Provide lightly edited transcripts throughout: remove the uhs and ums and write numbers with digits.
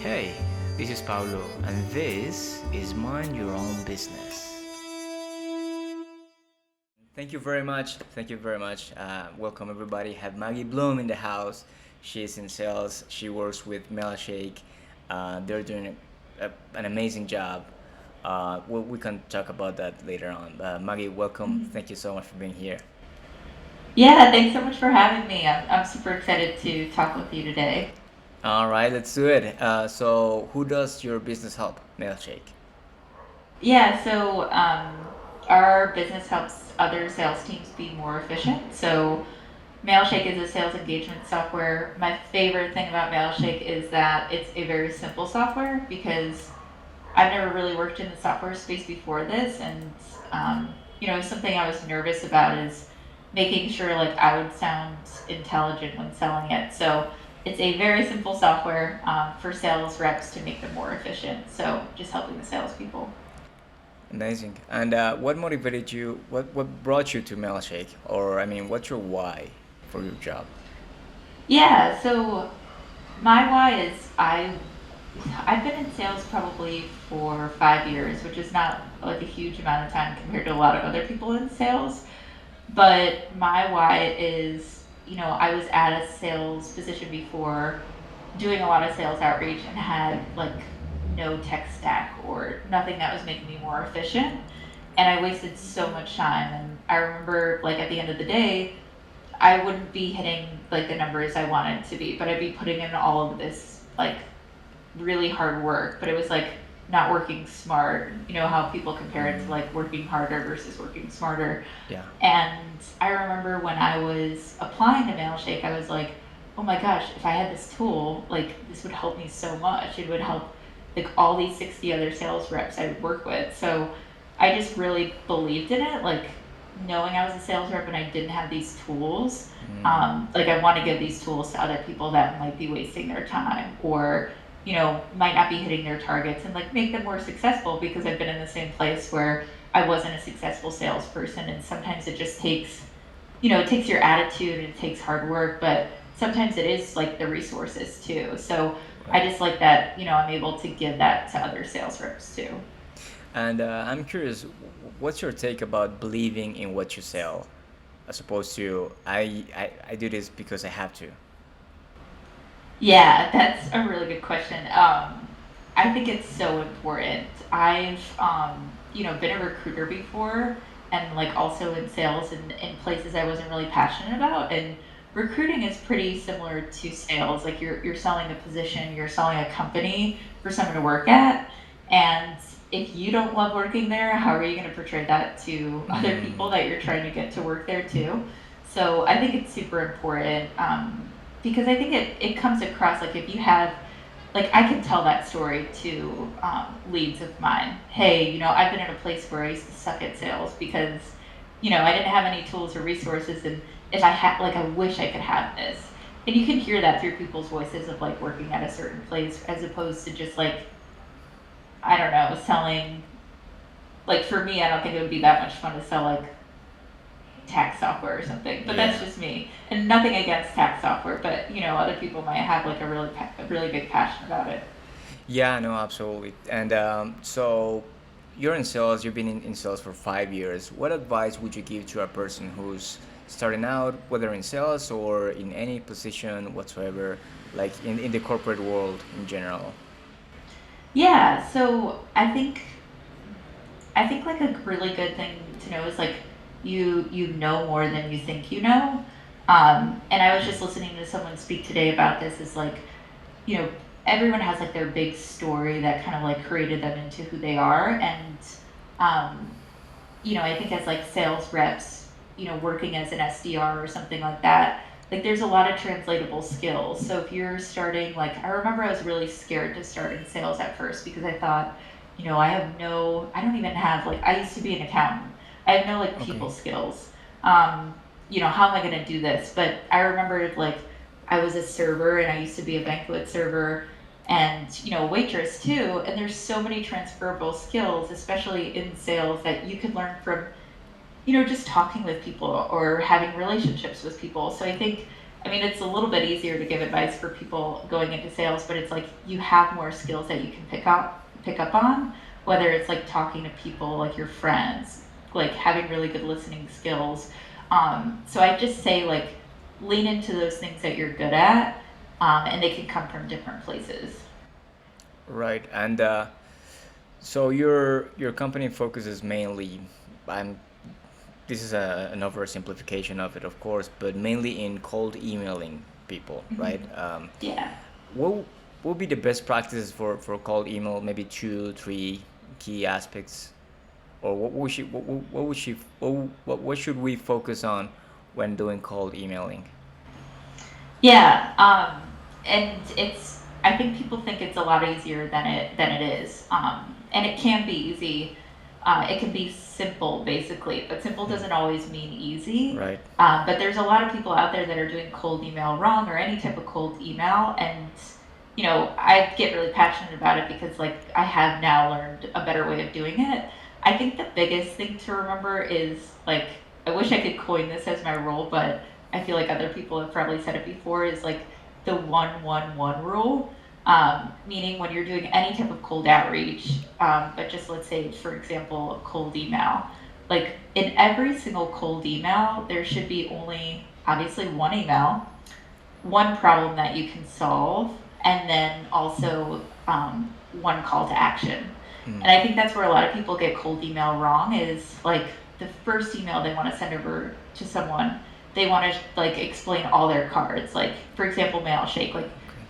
Hey, this is Paulo, and this is Mind Your Own Business. Thank you very much. Thank you very much. Welcome everybody. Have Maggie Blume in the house. She's in sales. She works with Mailshake. They're doing an amazing job. We can talk about that later on. Maggie, welcome. Mhm. Thank you so much for being here. Yeah, thanks so much for having me. I'm super excited to talk with you today. All right, let's do it. So, who does your business help? Mailshake. Yeah, so our business helps other sales teams be more efficient. So Mailshake is a sales engagement software. My favorite thing about Mailshake is that it's a very simple software because I've never really worked in the software space before this, and something I was nervous about is making sure like I would sound intelligent when selling it. So it's a very simple software for sales reps to make them more efficient. So just helping the salespeople. Amazing. And what motivated you? What brought you to Mailshake? Or I mean, what's your why for your job? Yeah. So my why is I've been in sales probably for 5 years, which is not like a huge amount of time compared to a lot of other people in sales. But my why is, I was at a sales position before doing a lot of sales outreach and had like no tech stack or nothing that was making me more efficient. And I wasted so much time. And I remember like at the end of the day, I wouldn't be hitting like the numbers I wanted to be, but I'd be putting in all of this like really hard work, but it was like not working smart. You know how people compare it to like working harder versus working smarter. Yeah. And I remember when I was applying to Mailshake, I was like, oh my gosh, if I had this tool, like this would help me so much. It would help like all these 60 other sales reps I would work with. So I just really believed in it. Like knowing I was a sales rep and I didn't have these tools, like I want to give these tools to other people that might be wasting their time or might not be hitting their targets and like make them more successful because I've been in the same place where I wasn't a successful salesperson and sometimes it just takes it takes your attitude and it takes hard work, but sometimes it is like the resources too. So I Right. just like that, I'm able to give that to other sales reps too. And I'm curious, what's your take about believing in what you sell, as opposed to I do this because I have to. Yeah, that's a really good question. I think it's so important. I've, been a recruiter before and like also in sales and in places I wasn't really passionate about. And recruiting is pretty similar to sales. Like you're selling a position, you're selling a company for someone to work at. And if you don't love working there, how are you going to portray that to other people that you're trying to get to work there too? So I think it's super important. Because I think it comes across like if you have like I can tell that story to leads of mine. Hey, I've been in a place where I used to suck at sales because I didn't have any tools or resources, and if I had like I wish I could have this. And you can hear that through people's voices of like working at a certain place as opposed to just like I don't know selling. Like for me, I don't think it would be that much fun to sell like tax software or something. But that's Yeah. just me, and nothing against tax software. But other people might have like a really big passion about it. Yeah, no, absolutely. And so you're in sales, you've been in sales for 5 years. What advice would you give to a person who's starting out, whether in sales or in any position whatsoever, like in the corporate world in general? Yeah, so I think like a really good thing to know is like you know more than you think you know. And I was just listening to someone speak today about this. Is like you know everyone has like their big story that kind of like created them into who they are, and um, I think as like sales reps, working as an SDR or something like that, like there's a lot of translatable skills. So if you're starting, like I remember I was really scared to start in sales at first because I thought, I don't even have like, I used to be an accountant. I have no like Okay. people skills. Um, how am I going to do this? But I remember like I was a server and I used to be a banquet server and waitress too, and there's so many transferable skills especially in sales that you could learn from just talking with people or having relationships with people. So I think I mean, it's a little bit easier to give advice for people going into sales, but it's like you have more skills that you can pick up on, whether it's like talking to people like your friends, like having really good listening skills. So I just say like lean into those things that you're good at, and they can come from different places. Right. And so your company focuses mainly, I'm this is an oversimplification of it, of course, but mainly in cold emailing people, right? Hmm. Yeah. What would be the best practices for cold email? Maybe two, three key aspects, or what should we focus on when doing cold emailing? Yeah, and it's I think people think it's a lot easier than it is, and it can be easy. It can be simple, basically, but simple Mm. doesn't always mean easy. Right. But there's a lot of people out there that are doing cold email wrong or any type of cold email, and I get really passionate about it because like I have now learned a better way of doing it. I think the biggest thing to remember is like I wish I could coin this as my rule, but I feel like other people have probably said it before, is like the 1-1-1 rule. Meaning when you're doing any type of cold outreach, but just let's say, for example, a cold email. Like in every single cold email, there should be only obviously one email, one problem that you can solve, and then also one call to action. Mm. And I think that's where a lot of people get cold email wrong, is like the first email they want to send over to someone, they want to like explain all their cards. Like for example, Mailshake, like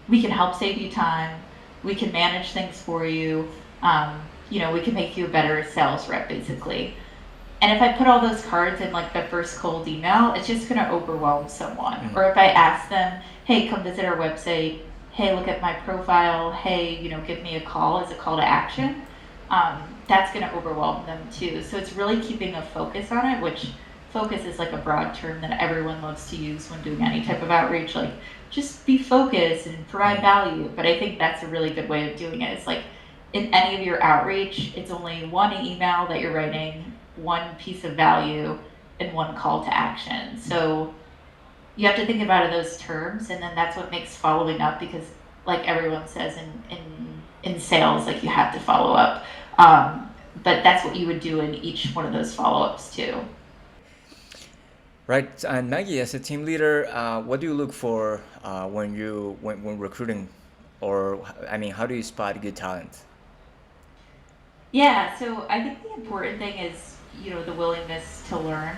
we can help save you time, we can manage things for you, we can make you a better sales rep basically. And if I put all those cards in like the first cold email, it's just going to overwhelm someone. Mm. Or if I ask them, hey, come visit our website, hey, look at my profile, hey, give me a call as a call to action, that's going to overwhelm them too. So it's really keeping a focus on it, which focus is like a broad term that everyone loves to use when doing any type of outreach. Like, just be focused and provide Mm. value. But I think that's a really good way of doing it. It's like in any of your outreach, it's only one email that you're writing, one piece of value, and one call to action. So you have to think about it those terms, and then that's what makes following up, because like everyone says in sales, like you have to follow up. But that's what you would do in each one of those follow-ups too. Right. And Maggie, as a team leader, what do you look for when recruiting, or I mean, how do you spot good talent? Yeah, so I think the important thing is, the willingness to learn.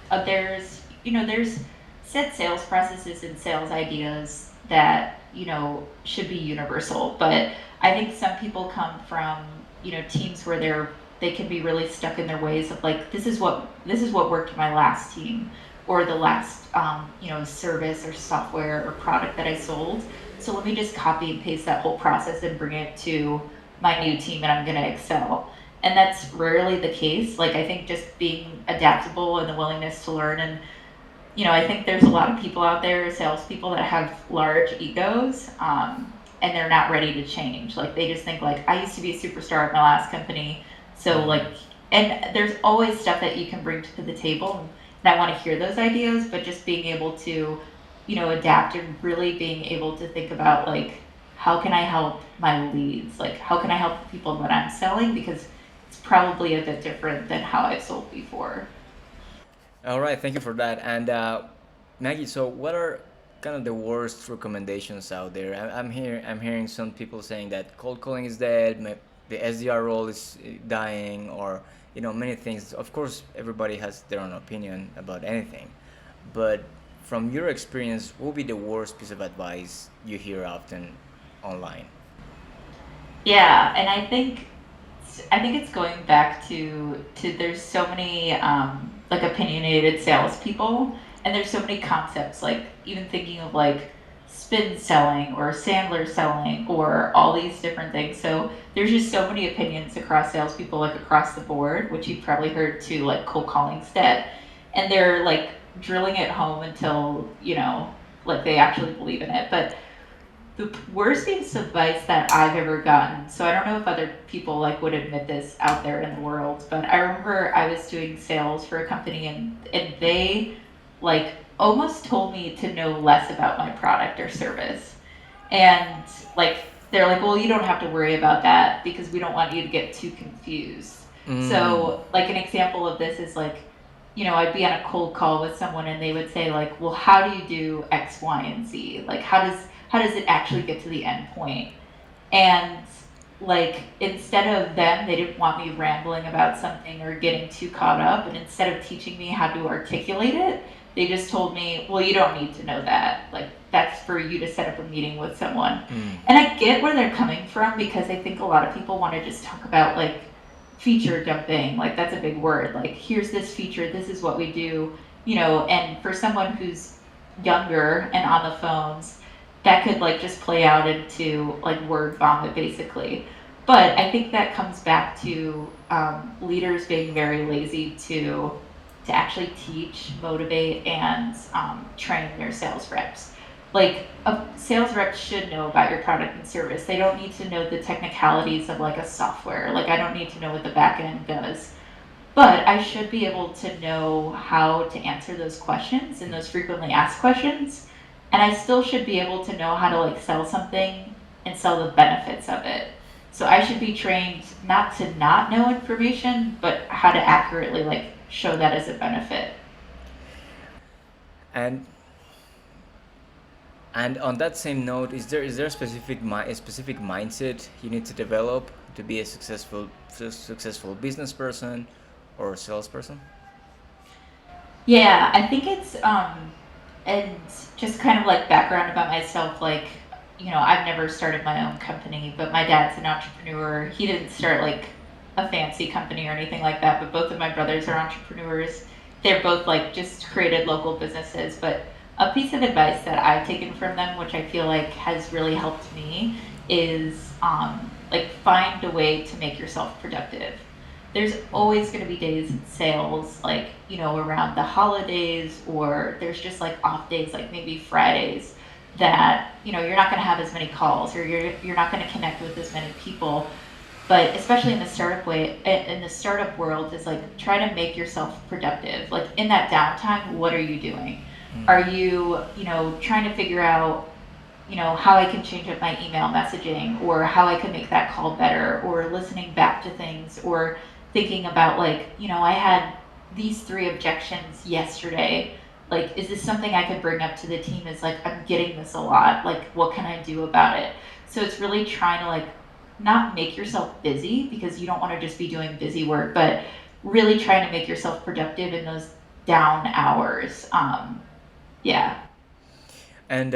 There's set sales processes and sales ideas that, should be universal. But I think some people come from, teams where they can be really stuck in their ways of like, this is what worked in my last team, or the last, service or software or product that I sold. So let me just copy and paste that whole process and bring it to my new team, and I'm going to excel. And that's rarely the case. Like, I think just being adaptable and the willingness to learn. And, I think there's a lot of people out there, salespeople, that have large egos, and they're not ready to change. Like, they just think, like, I used to be a superstar at my last company. So, like, and there's always stuff that you can bring to the table. And I want to hear those ideas, but just being able to, adapt and really being able to think about, like, how can I help my leads? Like, how can I help the people that I'm selling? Because it's probably a bit different than how I've sold before. All right, thank you for that. And Maggie, so what are kind of the worst recommendations out there? I'm hearing some people saying that cold calling is dead, the SDR role is dying, or many things. Of course, everybody has their own opinion about anything, but from your experience, what would be the worst piece of advice you hear often online? Yeah, and I think it's going back to there's so many like opinionated salespeople, and there's so many concepts, like even thinking of like spin selling or Sandler selling or all these different things. So there's just so many opinions across salespeople, like across the board, which you've probably heard too, like cold calling's dead, and they're like drilling it home until like they actually believe in it. But the worst piece of advice that I've ever gotten. So I don't know if other people like would admit this out there in the world, but I remember I was doing sales for a company, and they like almost told me to know less about my product or service. And like they're like, well, you don't have to worry about that because we don't want you to get too confused. Mm. So like an example of this is like, I'd be on a cold call with someone and they would say like, well, how do you do X, Y, and Z? Like how does it actually get to the end point? And like instead of them, they didn't want me rambling about something or getting too caught up. And instead of teaching me how to articulate it, they just told me, well, you don't need to know that. Like that's for you to set up a meeting with someone. Mm. And I get where they're coming from because I think a lot of people want to just talk about like feature dumping. Like that's a big word. Like here's this feature, this is what we do, and for someone who's younger and on the phones, that could like just play out into like word vomit basically. But I think that comes back to leaders being very lazy to actually teach, motivate, and train their sales reps. Like a sales rep should know about your product and service. They don't need to know the technicalities of like a software. Like I don't need to know what the back end does. But I should be able to know how to answer those questions and those frequently asked questions. And I still should be able to know how to like sell something and sell the benefits of it. So I should be trained not to not know information, but how to accurately like show that as a benefit. And and on that same note, is there a specific mindset you need to develop to be a successful business person or salesperson? Yeah, I think it's and just kind of like background about myself, like, I've never started my own company, but my dad's an entrepreneur. He didn't start like a fancy company or anything like that, but both of my brothers are entrepreneurs. They're both like just created local businesses, but a piece of advice that I've taken from them, which I feel like has really helped me, is like find a way to make yourself productive. There's always going to be days in sales, like, around the holidays, or there's just like off days, like maybe Fridays, that, you're not going to have as many calls or you're not going to connect with as many people. But especially in the startup world, is like try to make yourself productive. Like in that downtime, what are you doing? Are you, trying to figure out how I can change up my email messaging or how I can make that call better or listening back to things or thinking about like, I had these three objections yesterday. Like, is this something I could bring up to the team? Is like, I'm getting this a lot. Like, what can I do about it? So it's really trying to like not make yourself busy because you don't want to just be doing busy work, but really trying to make yourself productive in those down hours. Yeah. And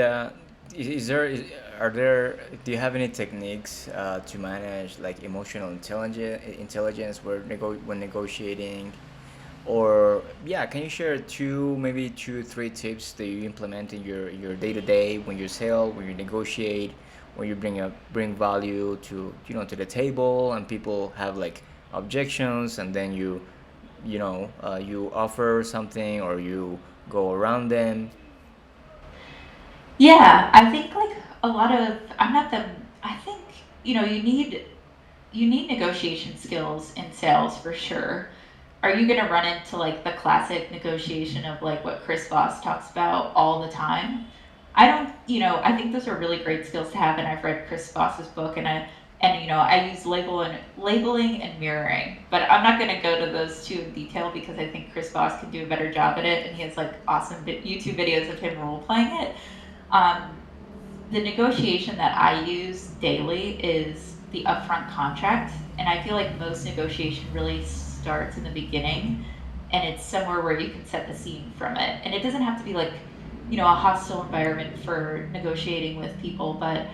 is there are there do you have any techniques to manage like emotional intelligence when negotiating, or yeah, can you share maybe two three tips that you implement in your day to day when you sell, when you negotiate, when you bring value to the table and people have like objections, and then you offer something or you go around them. Yeah, I think like a lot of I'm not the I think you need negotiation skills in sales for sure. Are you going to run into like the classic negotiation of like what Chris Voss talks about all the time? I don't, I think those are really great skills to have, and I've read Chris Voss's book, and I use labeling and mirroring, but I'm not going to go to those two in detail because I think Chris Voss can do a better job at it, and he has like awesome YouTube videos of him role playing it. Um, the negotiation that I use daily is the upfront contract, and I feel like most negotiation really starts in the beginning, and it's somewhere where you can set the scene from it. And it doesn't have to be like, a hostile environment for negotiating with people, but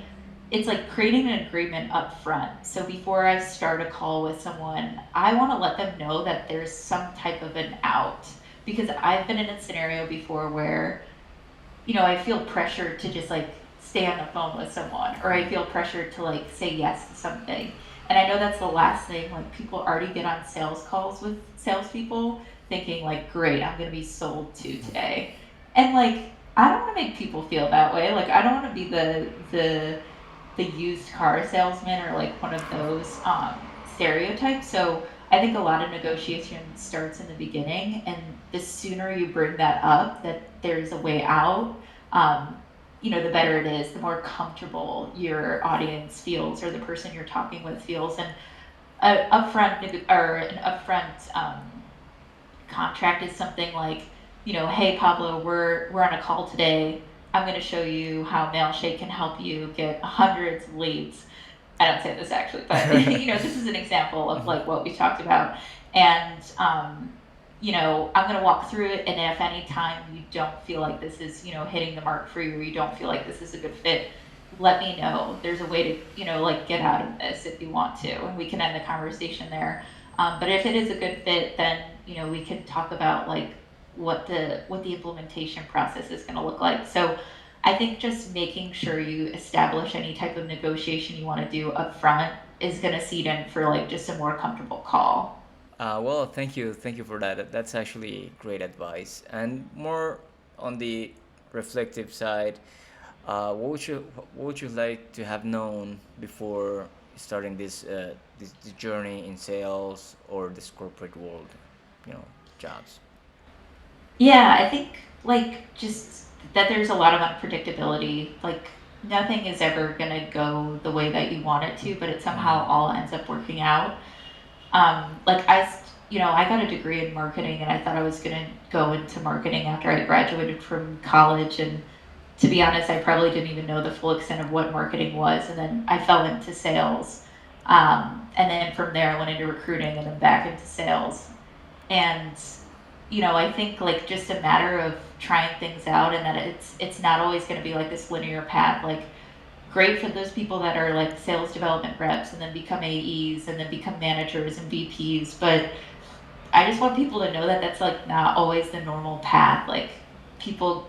it's like creating an agreement up front. So before I start a call with someone, I want to let them know that there's some type of an out, because I've been in a scenario before where I feel pressure to just like stay on the phone with someone, or I feel pressure to like say yes to something. And I know that's the last thing. Like people already get on sales calls with salespeople thinking like, great, I'm gonna be sold to today. And like, I don't want to make people feel that way. Like I don't want to be the used car salesman or like one of those stereotypes. So I think a lot of negotiation starts in the beginning, and the sooner you bring that up, that there's a way out, um, the better it is, the more comfortable your audience feels or the person you're talking with feels. And an upfront contract is something like, hey Pablo, we're on a call today. I'm going to show you how Mailshake can help you get hundreds of leads. I don't say this actually, but this is an example of like what we talked about. And I'm going to walk through it. And if any time you don't feel like this is, hitting the mark for you, or you don't feel like this is a good fit, let me know. There's a way to, like get out of this if you want to, and we can end the conversation there. But if it is a good fit, then we can talk about like what the implementation process is going to look like. So I think just making sure you establish any type of negotiation you want to do up front is going to seed in for like just a more comfortable call. Well, thank you for that. That's actually great advice. And more on the reflective side, what would you like to have known before starting this journey in sales or this corporate world, you know, jobs? Yeah, I think like just that there's a lot of unpredictability. Like nothing is ever going to go the way that you want it to, but it somehow Mm-hmm. all ends up working out. Like I got a degree in marketing, and I thought I was going to go into marketing after I graduated from college. And to be honest, I probably didn't even know the full extent of what marketing was. And then I fell into sales. And then from there, I went into recruiting and then back into sales. And I think like just a matter of trying things out, and that it's not always going to be like this linear path. Like great for those people that are like sales development reps and then become AEs and then become managers and VPs. But I just want people to know that that's like not always the normal path. Like people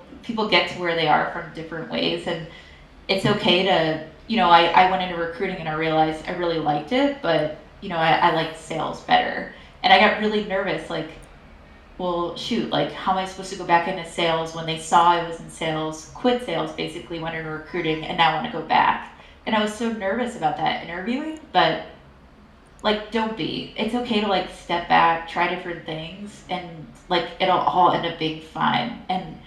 get to where they are from different ways, and it's okay to I went into recruiting and I realized I really liked it, but I liked sales better. And I got really nervous, like, well, shoot, like, how am I supposed to go back into sales when they saw I was in sales, quit sales basically, went into recruiting, and now want to go back? And I was so nervous about that interviewing, but like, don't be. It's okay to like step back, try different things, and like it'll all end up being fine. And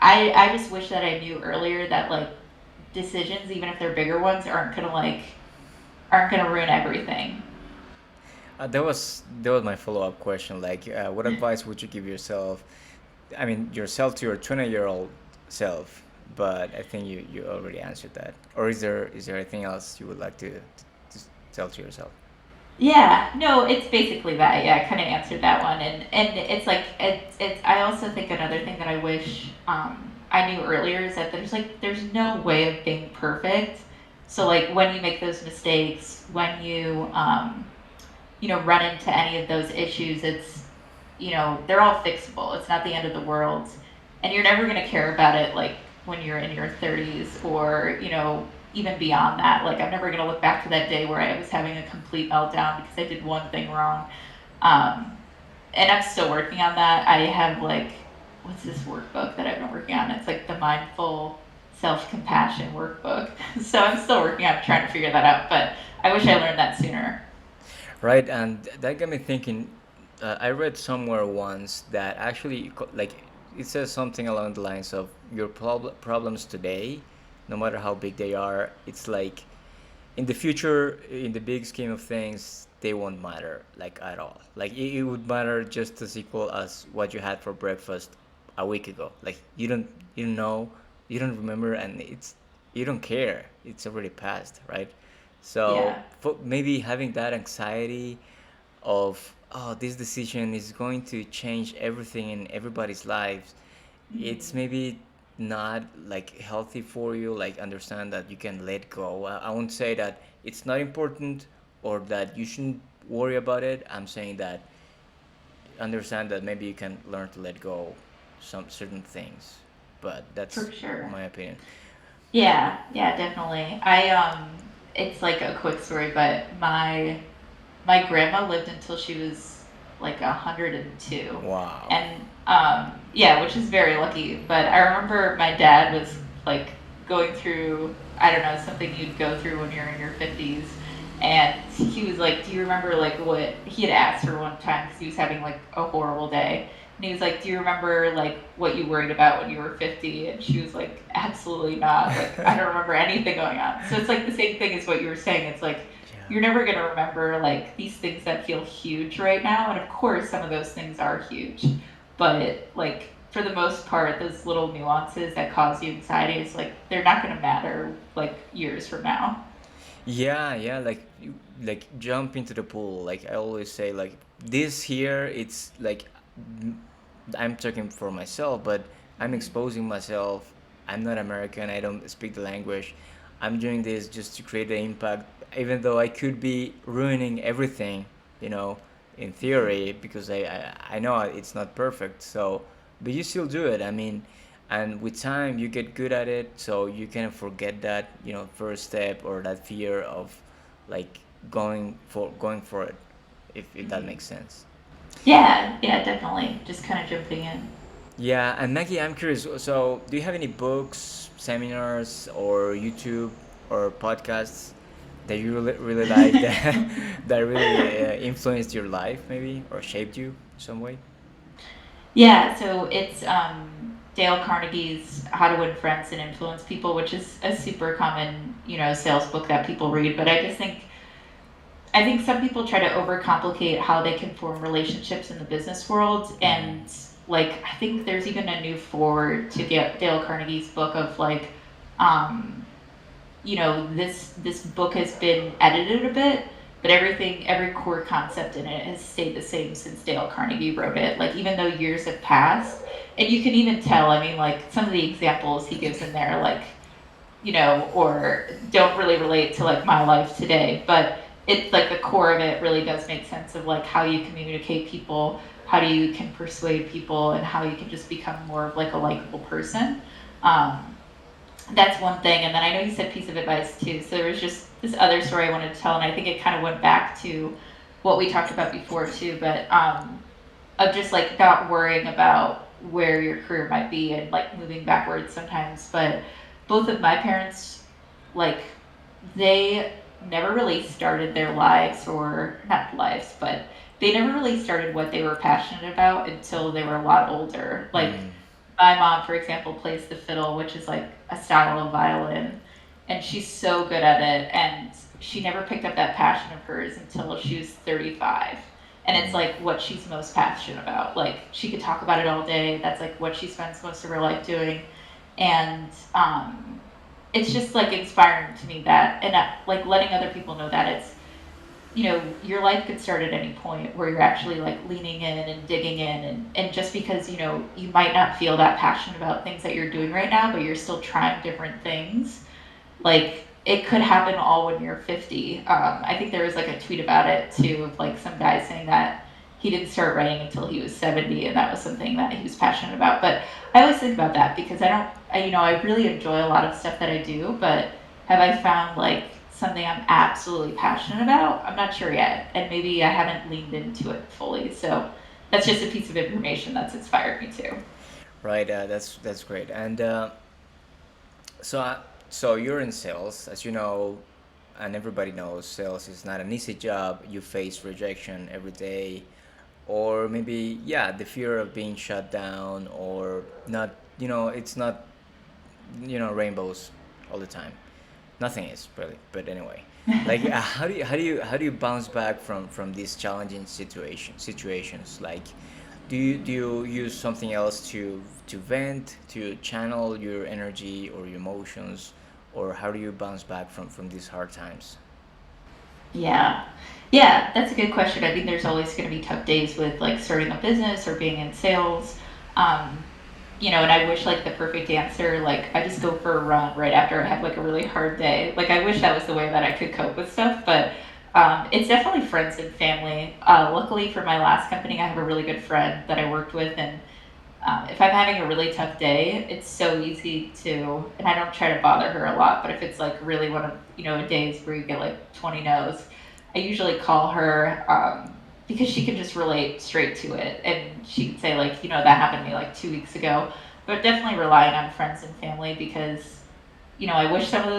I just wish that I knew earlier that like decisions, even if they're bigger ones, aren't gonna ruin everything. That was my follow-up question. Like, what advice would you give yourself? I mean, yourself to your 20-year-old self, but I think you already answered that. Or is there anything else you would like to tell to yourself? Yeah, no, it's basically that. Yeah, I kind of answered that one, and it's like it's. I also think another thing that I wish I knew earlier is that there's no way of being perfect. So like when you make those mistakes, when you run into any of those issues, they're all fixable. It's not the end of the world, and you're never gonna care about it like when you're in your 30s, or even beyond that. Like I'm never gonna look back to that day where I was having a complete meltdown because I did one thing wrong. Um, and I'm still working on that. I have like, what's this workbook that I've been working on? It's like the mindful self compassion workbook. So I'm still working on trying to figure that out. But I wish I learned that sooner. Right, and that got me thinking. I read somewhere once that actually, like, it says something along the lines of your problems today, no matter how big they are, it's like in the future, in the big scheme of things, they won't matter like at all. Like it would matter just as equal as what you had for breakfast a week ago. Like you don't know, you don't remember, and you don't care. It's already past, right? So Yeah, for maybe having that anxiety of, oh, this decision is going to change everything in everybody's lives, it's maybe not like healthy for you. Like understand that you can let go. I won't say that it's not important or that you shouldn't worry about it. I'm saying that understand that maybe you can learn to let go some certain things, but that's for sure. my opinion. Yeah, yeah, definitely. It's like a quick story, but my grandma lived until she was like 102, Wow. and yeah, which is very lucky. But I remember my dad was like going through, I don't know, something you'd go through when you're in your 50s, and he was like, "Do you remember like what he had asked her one time because he was having like a horrible day?" And he was like, "Do you remember like what you worried about when you were 50?" And she was like, "Absolutely not. Like, I don't remember anything going on." So it's like the same thing as what you were saying. It's like Yeah. you're never going to remember like these things that feel huge right now. And of course, some of those things are huge, but like for the most part, those little nuances that cause you anxiety, it's like they're not going to matter like years from now. Yeah, yeah, like like jump into the pool. Like I always say, like this here, it's like m- I'm talking for myself, but I'm exposing myself. I'm not American. I don't speak the language. I'm doing this just to create the impact, even though I could be ruining everything, you know, in theory, because I know it's not perfect. So, but you still do it. I mean, and with time you get good at it, so you can forget that, first step or that fear of like going for it, if that Mhm. makes sense. Yeah, yeah, definitely. Just kind of jumping in. Yeah, and Maggie, I'm curious, so do you have any books, seminars, or YouTube or podcasts that you really like, that that really influenced your life, maybe, or shaped you in some way? Yeah, so it's Dale Carnegie's How to Win Friends and Influence People, which is a super common, sales book that people read. But I think some people try to overcomplicate how they can form relationships in the business world, Mm. and like I think there's even a new forward to get Dale Carnegie's book of like, um, this book has been edited a bit, but every core concept in it has stayed the same since Dale Carnegie wrote it. Like even though years have passed, and you can even tell. I mean, like some of the examples he gives in there, like or don't really relate to like my life today, but it's like the core of it really does make sense of like how you communicate people, how do you can persuade people, and how you can just become more of like a likable person. Um, that's one thing. And then I know you said piece of advice too. So there was just this other story I wanted to tell, and I think it kind of went back to what we talked about before too, but of just like not worrying about where your career might be and like moving backwards sometimes. But both of my parents, like, they never really started their lives, or not lives, but they never really started what they were passionate about until they were a lot older. Like, Mm. my mom, for example, plays the fiddle, which is like a style of violin, and she's so good at it. And she never picked up that passion of hers until she was 35. And it's Mm. like what she's most passionate about. Like, she could talk about it all day. That's like what she spends most of her life doing. And it's just like inspiring to me that, and like letting other people know that your life could start at any point where you're actually like leaning in and digging in, and just because you might not feel that passionate about things that you're doing right now, but you're still trying different things, like it could happen all when you're 50. I think there was like a tweet about it too, of like some guy saying that he didn't start writing until he was 70, and that was something that he was passionate about. But I always think about that because I don't I really enjoy a lot of stuff that I do, but have I found like something I'm absolutely passionate about? I'm not sure yet, and maybe I haven't leaned into it fully. So that's just a piece of information that's inspired me too. Right, that's great. And so so you're in sales, as you know, and everybody knows sales is not an easy job. You face rejection every day, or maybe, yeah, the fear of being shut down, or not. It's not, rainbows all the time. Nothing is really, but anyway, like, how do you bounce back from these challenging situations? Like, do you use something else to vent, to channel your energy or your emotions, or how do you bounce back from these hard times? Yeah. Yeah, that's a good question. I think there's always going to be tough days with like starting a business or being in sales. Um, and I wish like the perfect answer, like I just go for a run right after I have like a really hard day. Like I wish that was the way that I could cope with stuff, but it's definitely friends and family. Luckily for my last company, I have a really good friend that I worked with, and if I'm having a really tough day, it's so easy to, and I don't try to bother her a lot, but if it's like really one of, days where you get like 20 no's, I usually call her because she can just relate straight to it. And she can say, like, that happened to me like 2 weeks ago. But definitely relying on friends and family because, I wish some of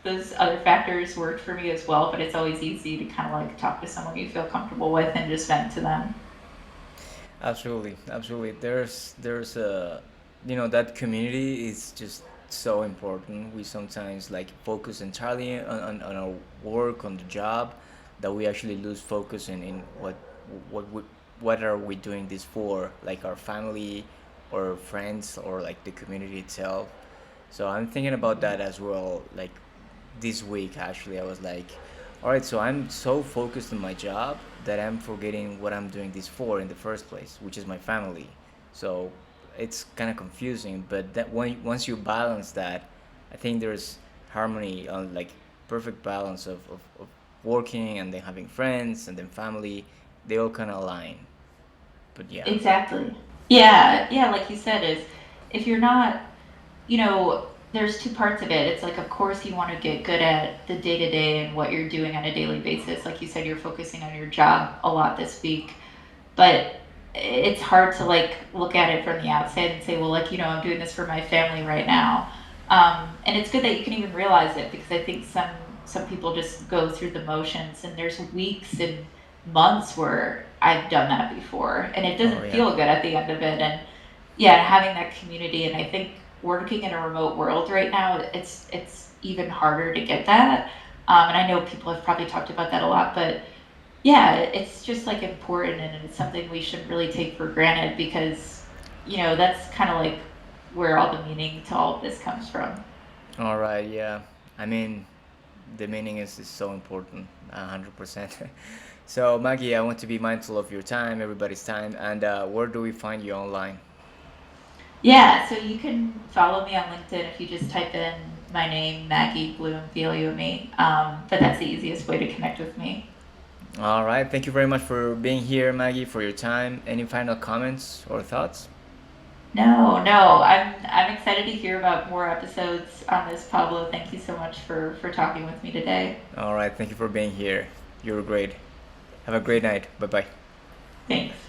those other factors worked for me as well, but it's always easy to kind of like talk to someone you feel comfortable with and just vent to them. Absolutely, absolutely. There's a, that community is just so important. We sometimes like focus entirely on our work, on the job, that we actually lose focus in what we, what are we doing this for, like our family or friends or like the community itself. So I'm thinking about that as well. Like this week, actually, I was like, all right, so I'm so focused on my job that I'm forgetting what I'm doing this for in the first place, which is my family. So it's kind of confusing, but that once you balance that, I think there's harmony on like perfect balance of working and then having friends and then family. They all kind of align. But yeah. Exactly. Yeah, yeah, like you said, is if you're not, there's two parts of it. It's like, of course, you want to get good at the day to day and what you're doing on a daily basis. Like you said, you're focusing on your job a lot this week, but it's hard to like look at it from the outside and say, well, like, I'm doing this for my family right now. And it's good that you can even realize it, because I think some people just go through the motions, and there's weeks and months where I've done that before, and it Oh doesn't yeah. feel good at the end of it. And yeah, having that community, and I think working in a remote world right now, it's even harder to get that. And I know people have probably talked about that a lot, but yeah, it's just like important, and it's something we shouldn't really take for granted, because that's kind of like where all the meaning to all of this comes from. All right. Yeah. I mean, the meaning is so important, 100%. So Maggie, I want to be mindful of your time, everybody's time, and where do we find you online? Yeah, so you can follow me on LinkedIn if you just type in my name, Maggie Blume, Blume. But that's the easiest way to connect with me. All right, thank you very much for being here, Maggie, for your time. Any final comments or thoughts? No, no, I'm excited to hear about more episodes on this, Pablo. Thank you so much for talking with me today. All right, thank you for being here. You're great. Have a great night. Bye bye. Thanks.